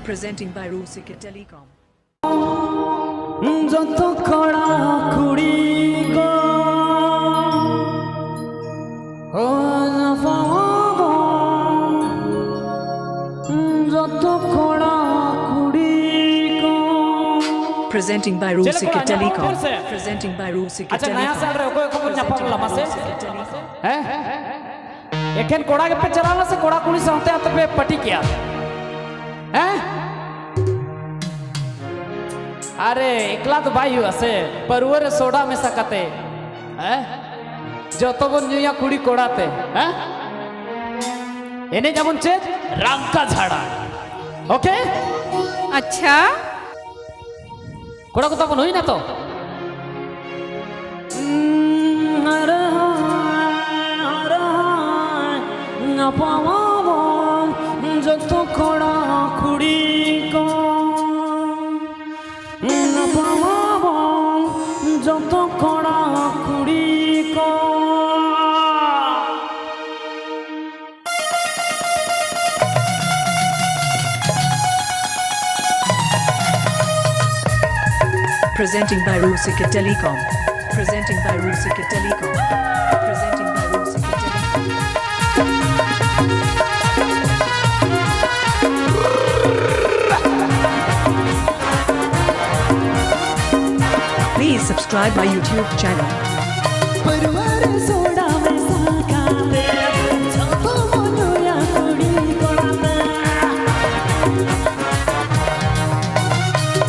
Presenting by RUSIKA TELECOM. যত কড়া কুড়ি গো ও যত কড়া কুড়ি গো Presenting by RUSIKA TELECOM. Presenting by RUSIKA अच्छा नया TELECOM. साल रे कोई खबर ना पड़ला मासे हैं एखन कोड़ा के पे चलाला से कोड़ा कुड़ी सहते हाथ पे पटी किया हैं अरे एकला तो भाई আছে परवर सोडा में सकते हैं যত বন নিয়া কুড়ি কোড়াতে হ্যাঁ এনে যেমন চেত রাঙ্কা ঝাড়া ওকে अच्छा কোড়া কথা বন হই না তো না পাওয়া যত কোড়া কুড়ি কো না পাওয়া যত কোড়া কুড়ি কো Presenting by RUSIKA TELECOM. Presenting by RUSIKA TELECOM. Presenting by RUSIKA TELECOM. Please subscribe my YouTube channel. परवर सोडा में साकाते जतो मनोया कुड़ी कोड़ाते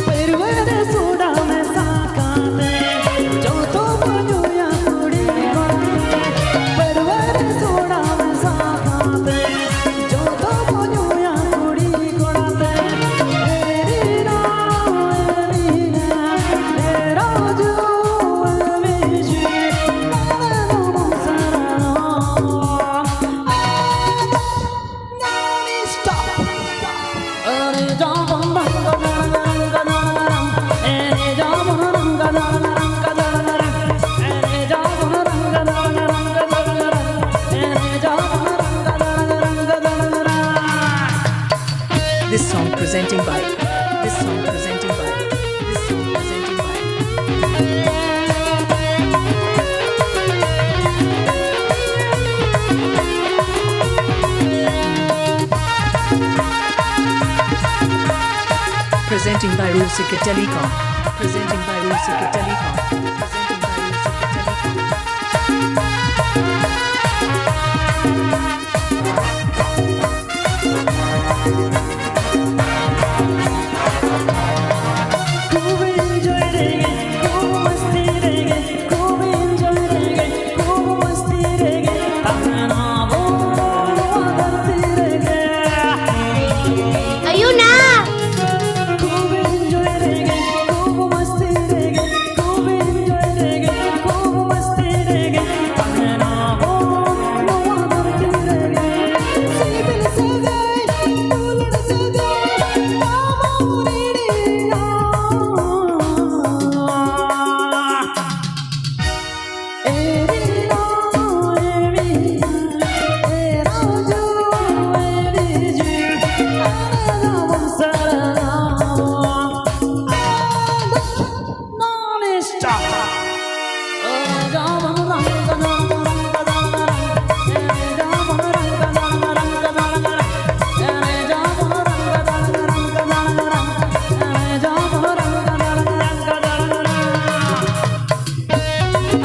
परवर सोडा में साकाते जतो मनोया कुड़ी कोड़ाते परवर सोडा में साकाते जतो मनोया कुड़ी कोड़ाते तेरी Raju This song presenting by. This song presenting by. This song presenting by. Presenting by RUSIKA TELECOM. Presenting by RUSIKA TELECOM. Presenting by RUSIKA TELECOM. ayuna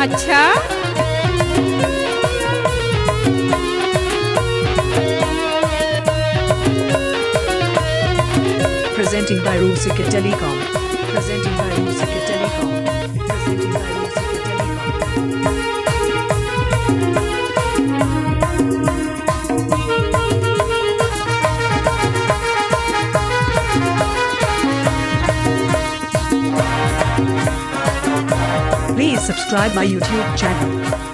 अच्छा Presenting by RUSIKA TELECOM. Presenting by RUSIKA TELECOM. Presenting by RUSIKA TELECOM. Please subscribe my YouTube channel.